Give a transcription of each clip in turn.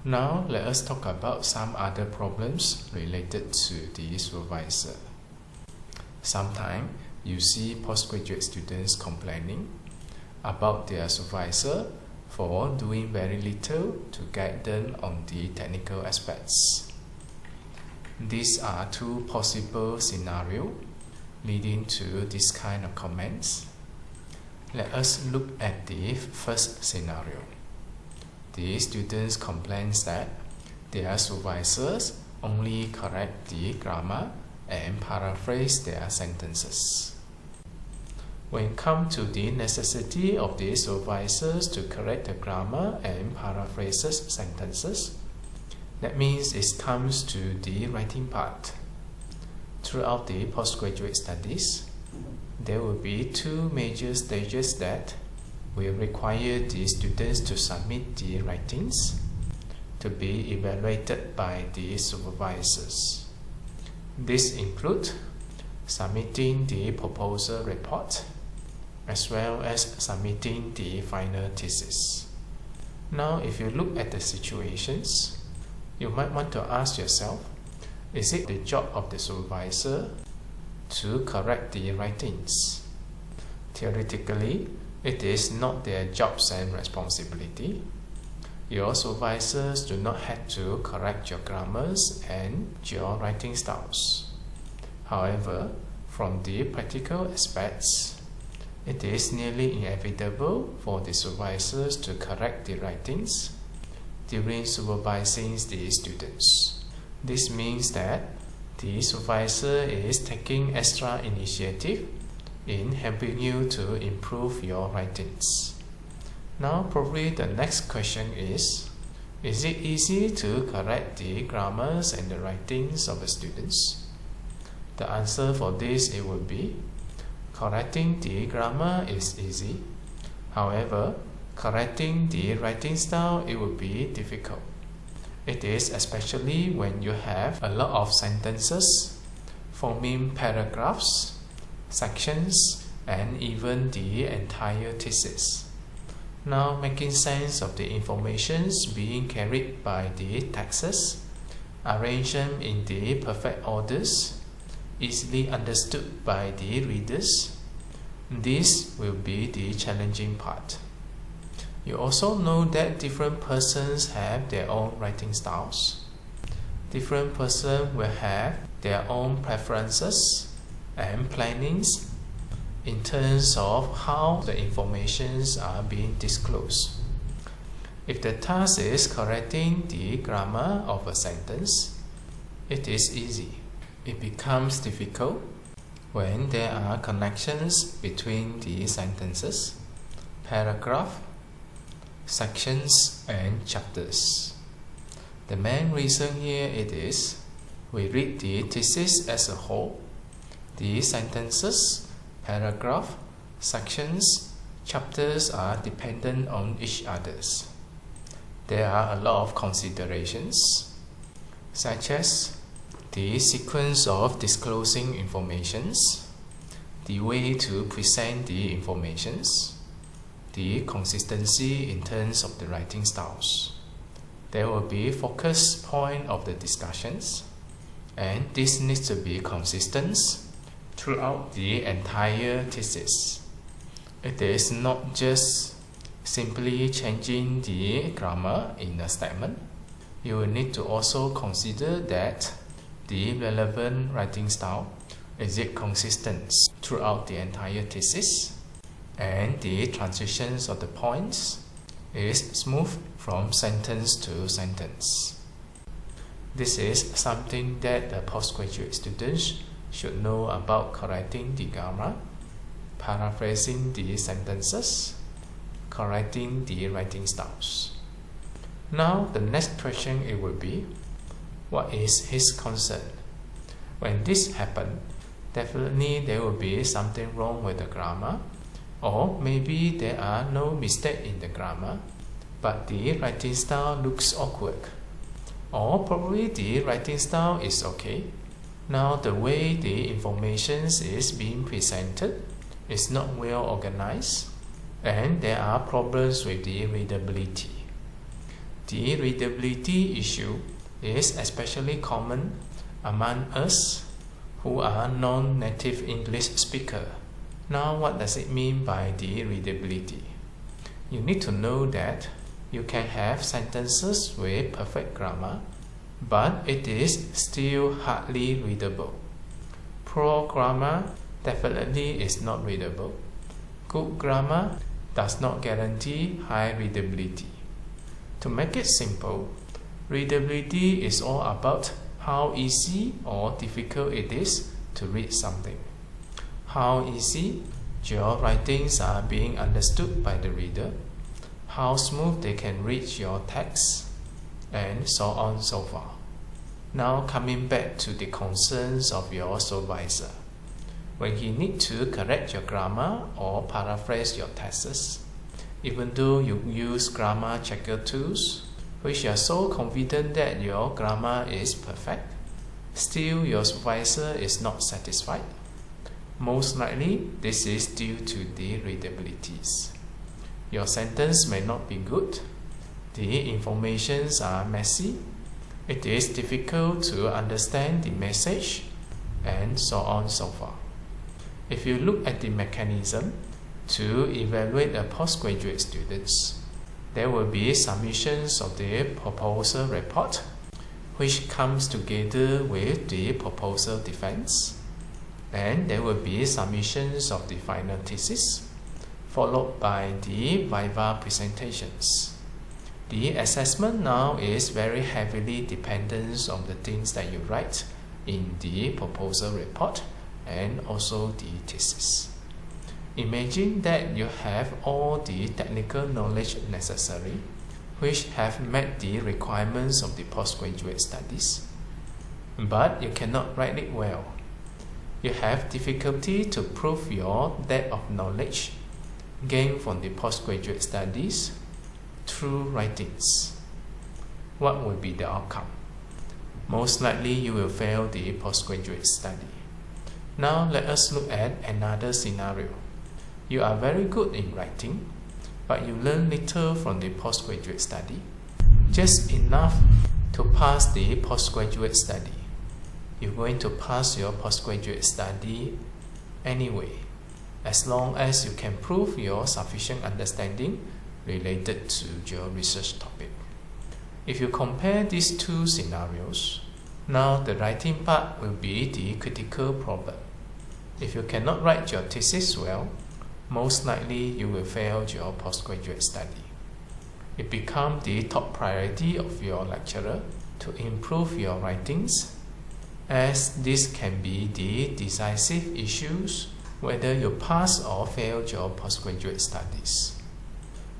Now let us talk about some other problems related to the supervisor. Sometimes you see postgraduate students complaining about their supervisor for doing very little to guide them on the technical aspects. These are two possible scenarios leading to this kind of comments. Let us look at the first scenario. The students complain that their supervisors only correct the grammar and paraphrase their sentences. When it comes to the necessity of the supervisors to correct the grammar and paraphrases sentences, that means it comes to the writing part. Throughout the postgraduate studies, there will be two major stages that will require the students to submit the writings to be evaluated by the supervisors. This includes submitting the proposal report as well as submitting the final thesis. Now, if you look at the situations, you might want to ask yourself, is it the job of the supervisor to correct the writings? Theoretically, it is not their jobs and responsibility. Your supervisors do not have to correct your grammars and your writing styles. However, from the practical aspects, it is nearly inevitable for the supervisors to correct the writings during supervising the students. This means that the supervisor is taking extra initiative in helping you to improve your writings. Now, probably the next question is it easy to correct the grammars and the writings of the students? The answer for this it will be, correcting the grammar is easy. However, correcting the writing style it will be difficult. It is especially when you have a lot of sentences forming paragraphs, sections, and even the entire thesis. Now, making sense of the information being carried by the texts, arrange them in the perfect orders, easily understood by the readers. This will be the challenging part. You also know that different persons have their own writing styles. Different persons will have their own preferences and plannings in terms of how the informations are being disclosed. If the task is correcting the grammar of a sentence, it is easy. It becomes difficult when there are connections between the sentences, paragraph, sections, and chapters. The main reason here it is, we read the thesis as a whole. The sentences, paragraph, sections, chapters are dependent on each other. There are a lot of considerations, such as the sequence of disclosing informations, the way to present the informations, the consistency in terms of the writing styles. There will be focus point of the discussions, and this needs to be consistent throughout the entire thesis. It is not just simply changing the grammar in a statement. You will need to also consider that the relevant writing style, is it consistent throughout the entire thesis, and the transitions of the points is smooth from sentence to sentence. This is something that the postgraduate students should know about correcting the grammar, paraphrasing the sentences, correcting the writing styles. Now, the next question it will be, what is his concern? When this happens, definitely there will be something wrong with the grammar, or maybe there are no mistakes in the grammar, but the writing style looks awkward. Or probably the writing style is okay. Now the way the information is being presented is not well organized, and there are problems with the readability. the readability issue is especially common among us who are non-native English speakers. Now, what does it mean by the readability? You need to know that you can have sentences with perfect grammar, but it is still hardly readable. Poor grammar definitely is not readable. Good grammar does not guarantee high readability. To make it simple, readability is all about how easy or difficult it is to read something. How easy your writings are being understood by the reader, how smooth they can read your text, and so on so forth. Now coming back to the concerns of your supervisor. When he needs to correct your grammar or paraphrase your texts, even though you use grammar checker tools, which are so confident that your grammar is perfect, still your supervisor is not satisfied. Most likely, this is due to the readabilities. Your sentence may not be good, the informations are messy, it is difficult to understand the message, and so on so forth. If you look at the mechanism to evaluate a postgraduate students, there will be submissions of the proposal report, which comes together with the proposal defense, and there will be submissions of the final thesis, followed by the viva presentations. The assessment now is very heavily dependent on the things that you write in the proposal report and also the thesis. Imagine that you have all the technical knowledge necessary, which have met the requirements of the postgraduate studies, but you cannot write it well. You have difficulty to prove your depth of knowledge gained from the postgraduate studies through writings. What will be the outcome? Most likely you will fail the postgraduate study. Now let us look at another scenario. You are very good in writing, but you learn little from the postgraduate study, just enough to pass the postgraduate study. You're going to pass your postgraduate study anyway, as long as you can prove your sufficient understanding related to your research topic. If you compare these two scenarios, now the writing part will be the critical problem. If you cannot write your thesis well, most likely you will fail your postgraduate study. It becomes the top priority of your lecturer to improve your writings, as this can be the decisive issues whether you pass or fail your postgraduate studies.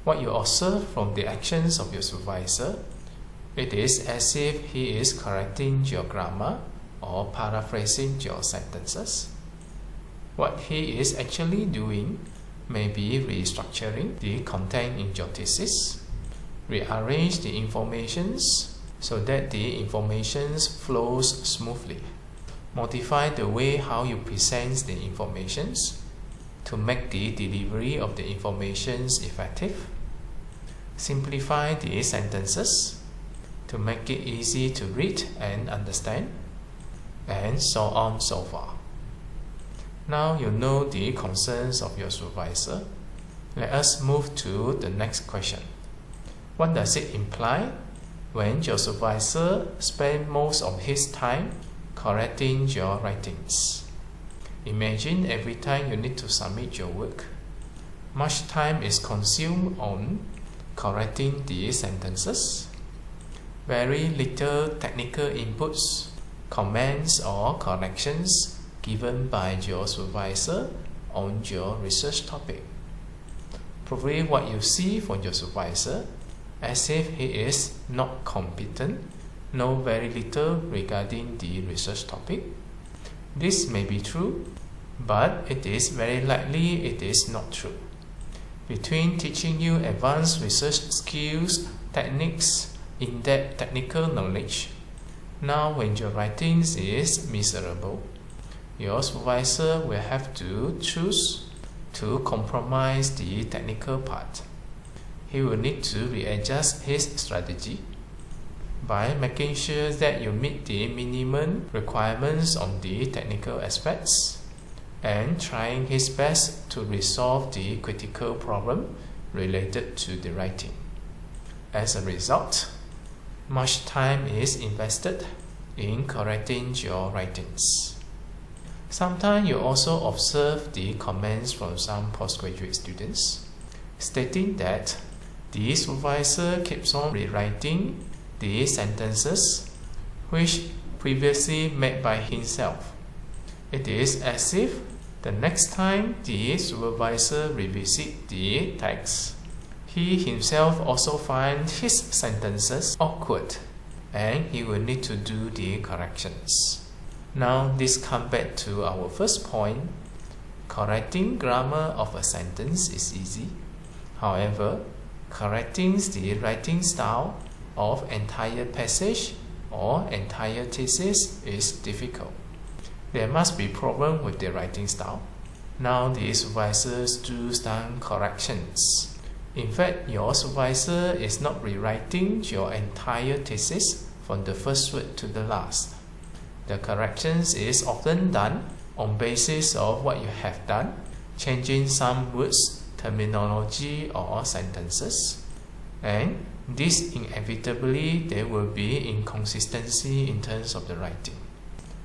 What you observe from the actions of your supervisor, it is as if he is correcting your grammar or paraphrasing your sentences. What he is actually doing may be restructuring the content in your thesis, rearrange the informations so that the information flows smoothly, modify the way how you present the informations to make the delivery of the informations effective, simplify the sentences to make it easy to read and understand, and so on so forth. Now you know the concerns of your supervisor. Let us move to the next question. What does it imply when your supervisor spends most of his time correcting your writings? Imagine every time you need to submit your work, much time is consumed on correcting the sentences. Very little technical inputs, comments or corrections given by your supervisor on your research topic. Probably what you see from your supervisor as if he is not competent, know very little regarding the research topic. This may be true, but it is very likely it is not true. Between teaching you advanced research skills, techniques, in-depth technical knowledge, now when your writings is miserable, your supervisor will have to choose to compromise the technical part. he will need to readjust his strategy by making sure that you meet the minimum requirements on the technical aspects and trying his best to resolve the critical problem related to the writing. As a result, much time is invested in correcting your writings. Sometimes you also observe the comments from some postgraduate students stating that the supervisor keeps on rewriting the sentences which previously made by himself. It is as if the next time the supervisor revisits the text, he himself also finds his sentences awkward and he will need to do the corrections. Now this comes back to our first point. Correcting grammar of a sentence is easy. However, correcting the writing style of entire passage or entire thesis is difficult. There must be problem with the writing style. Now the supervisors do some corrections. In fact, your supervisor is not rewriting your entire thesis from the first word to the last. The corrections is often done on basis of what you have done, changing some words, terminology or sentences, and this inevitably there will be inconsistency in terms of the writing.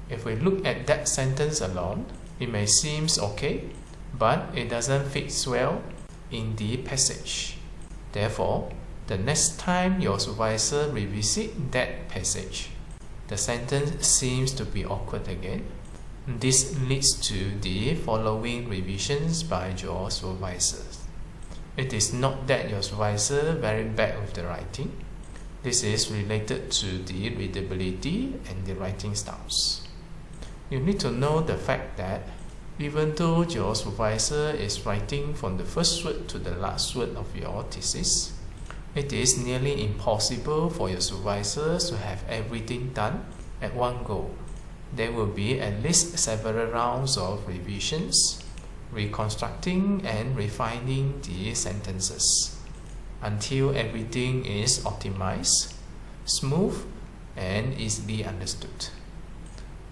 If we look at that sentence alone, it may seem okay, but it doesn't fit well in the passage. Therefore, the next time your supervisor revisits that passage, the sentence seems to be awkward again. This leads to the following revisions by your supervisors. It is not that your supervisor very bad with the writing. This is related to the readability and the writing styles. You need to know the fact that even though your supervisor is writing from the first word to the last word of your thesis, it is nearly impossible for your supervisors to have everything done at one go. There will be at least several rounds of revisions, reconstructing and refining the sentences until everything is optimized, smooth, and easily understood.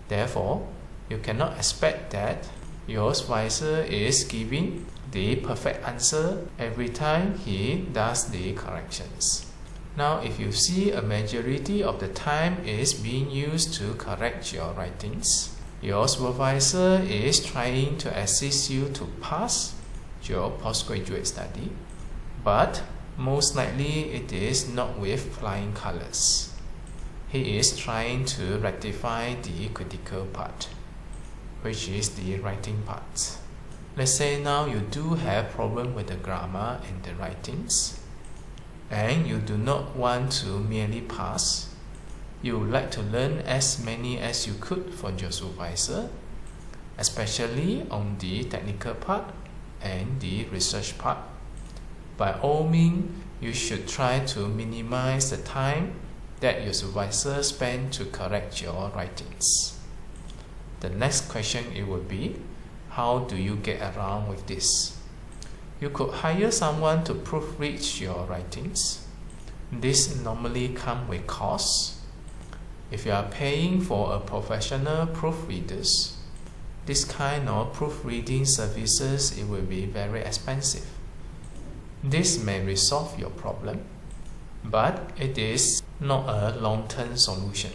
Therefore, you cannot expect that your supervisor is giving the perfect answer every time he does the corrections. Now, if you see a majority of the time is being used to correct your writings, your supervisor is trying to assist you to pass your postgraduate study, but most likely it is not with flying colors. He is trying to rectify the critical part, which is the writing part. Let's say now you do have problem with the grammar and the writings, and you do not want to merely pass. You would like to learn as many as you could from your supervisor, especially on the technical part and the research part. By all means, you should try to minimize the time that your supervisor spends to correct your writings. The next question it would be, how do you get around with this? You could hire someone to proofread your writings. This normally comes with costs. If you are paying for a professional proofreaders, this kind of proofreading services, it will be very expensive. This may resolve your problem, but it is not a long-term solution,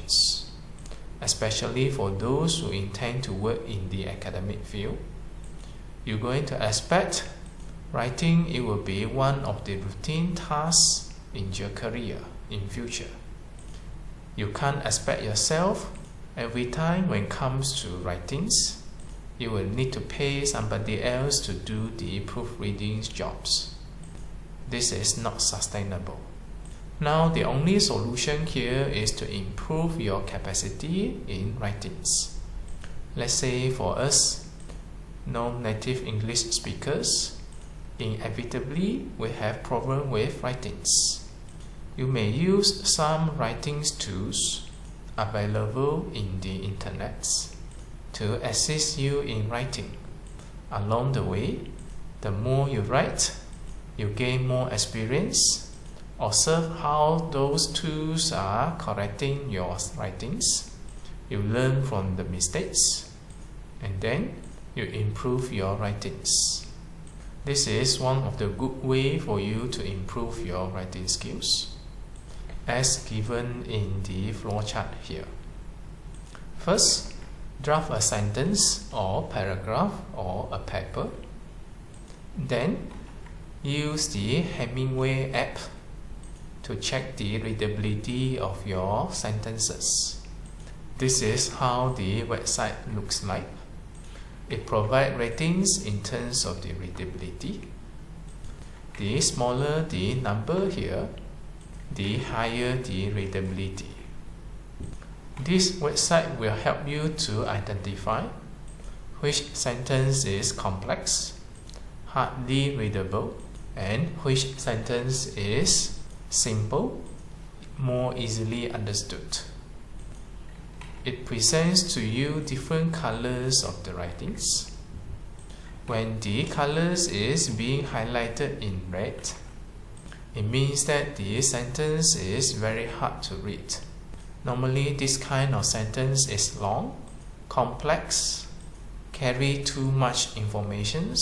especially for those who intend to work in the academic field. You're going to expect writing it will be one of the routine tasks in your career in future. You can't expect yourself every time when it comes to writings, you will need to pay somebody else to do the proofreading jobs. This is not sustainable. Now the only solution here is to improve your capacity in writings. Let's say for us, non-native English speakers, inevitably we have problem with writings. You may use some writings tools available in the internet to assist you in writing. Along the way, the more you write, you gain more experience. Observe how those tools are correcting your writings. You learn from the mistakes, and then you improve your writings. This is one of the good ways for you to improve your writing skills, as given in the flowchart here. First, draft a sentence or paragraph or a paper. Then, use the Hemingway app to check the readability of your sentences. This is how the website looks like. It provides ratings in terms of the readability. The smaller the number here, the higher the readability. This website will help you to identify which sentence is complex, hardly readable, and which sentence is simple, more easily understood. It presents to you different colors of the writings. When the colors is being highlighted in red, it means that the sentence is very hard to read. Normally, this kind of sentence is long, complex, carry too much information,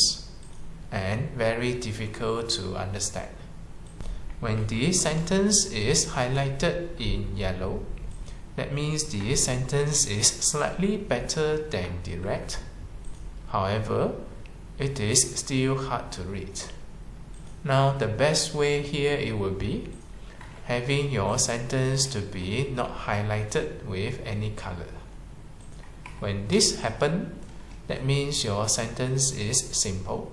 and very difficult to understand. When the sentence is highlighted in yellow, that means the sentence is slightly better than the red. However, it is still hard to read. Now, the best way here it will be having your sentence to be not highlighted with any color. When this happens, that means your sentence is simple.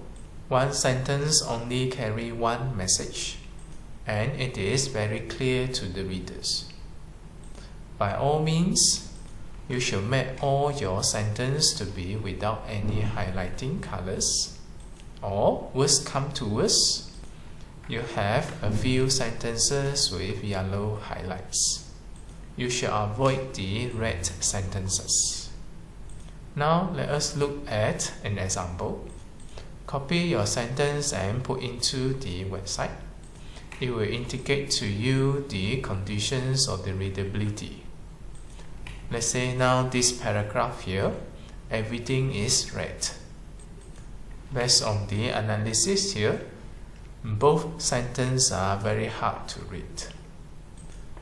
One sentence only carry one message, and it is very clear to the readers. By all means, you should make all your sentences to be without any highlighting colors, or worst come to worst, you have a few sentences with yellow highlights. You should avoid the red sentences. Now let us look at an example. Copy your sentence and put into the website. It will indicate to you the conditions of the readability. Let's say now this paragraph here, everything is red. Based on the analysis here, both sentences are very hard to read.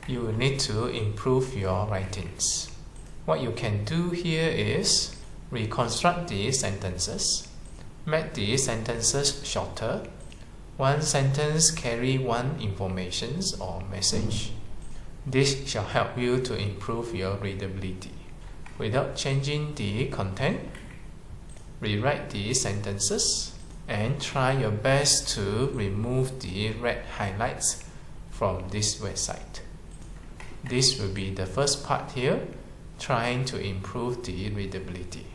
You will need to improve your writings. What you can do here is reconstruct the sentences, make the sentences shorter. One sentence carry one information or message. This shall help you to improve your readability. Without changing the content, rewrite the sentences and try your best to remove the red highlights from this website. This will be the first part here, trying to improve the readability.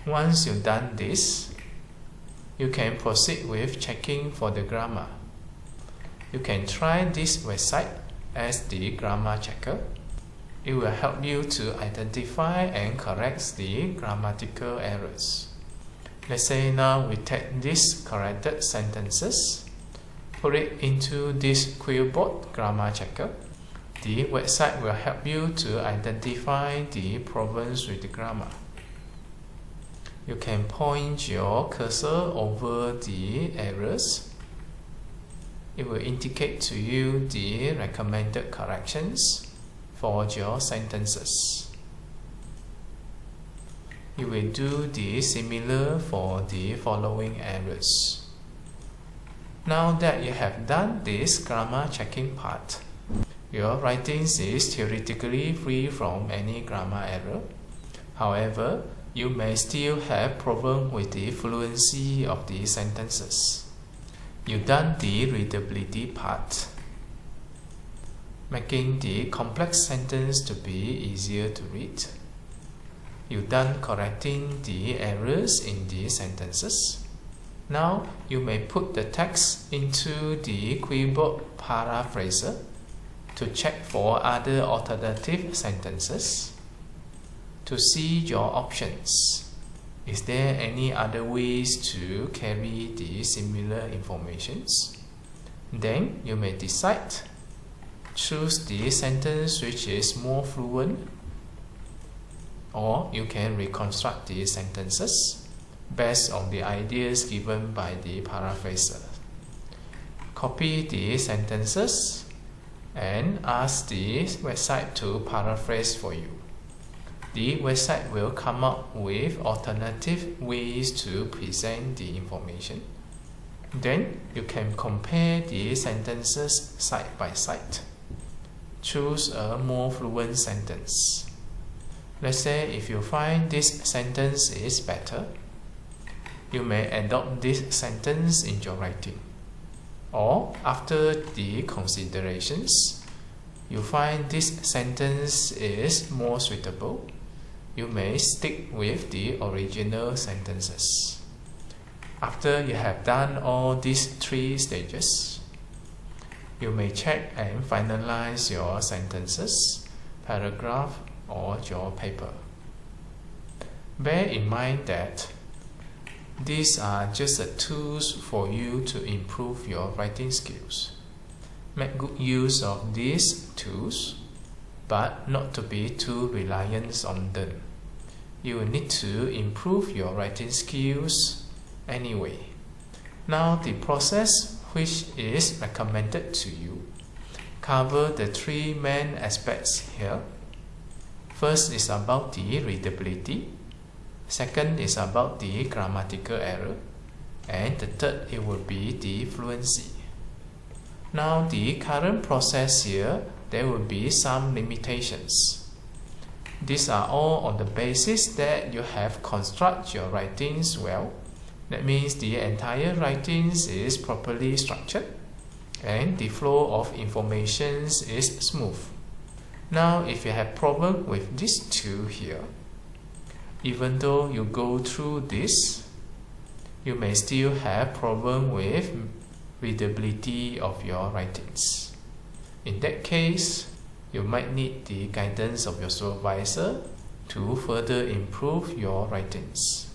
Once you've done this, you can proceed with checking for the grammar. You can try this website as the grammar checker. It will help you to identify and correct the grammatical errors. Let's say now we take these corrected sentences, put it into this quillboard grammar checker. The website will help you to identify the problems with the grammar. You can point your cursor over the errors. It will indicate to you the recommended corrections for your sentences. You will do the similar for the following errors. Now that you have done this grammar checking part, your writing is theoretically free from any grammar error. However, you may still have problem with the fluency of the sentences. You've done the readability part, making the complex sentence to be easier to read. You've done correcting the errors in the sentences. Now you may put the text into the quillboard paraphraser to check for other alternative sentences. To see your options, Is there any other ways to carry the similar informations? Then you may decide. Choose the sentence which is more fluent, or you can reconstruct the sentences based on the ideas given by the paraphraser. Copy the sentences and ask the website to paraphrase for you. The website will come up with alternative ways to present the information. Then you can compare the sentences side by side. Choose a more fluent sentence. Let's say if you find this sentence is better, you may adopt this sentence in your writing. Or after the considerations, you find this sentence is more suitable, you may stick with the original sentences. After you have done all these 3 stages, you may check and finalize your sentences, paragraph, or your paper. Bear in mind that these are just the tools for you to improve your writing skills. Make good use of these tools, but not to be too reliant on them. You will need to improve your writing skills anyway. Now the process which is recommended to you cover the 3 main aspects here. First is about the readability. Second is about the grammatical error. And the third, it will be the fluency. Now the current process here, there will be some limitations. These are all on the basis that you have constructed your writings well. That means the entire writings is properly structured and the flow of information is smooth. Now if you have problem with these 2 here, even though you go through this, you may still have problem with readability of your writings. In that case, you might need the guidance of your supervisor to further improve your writings.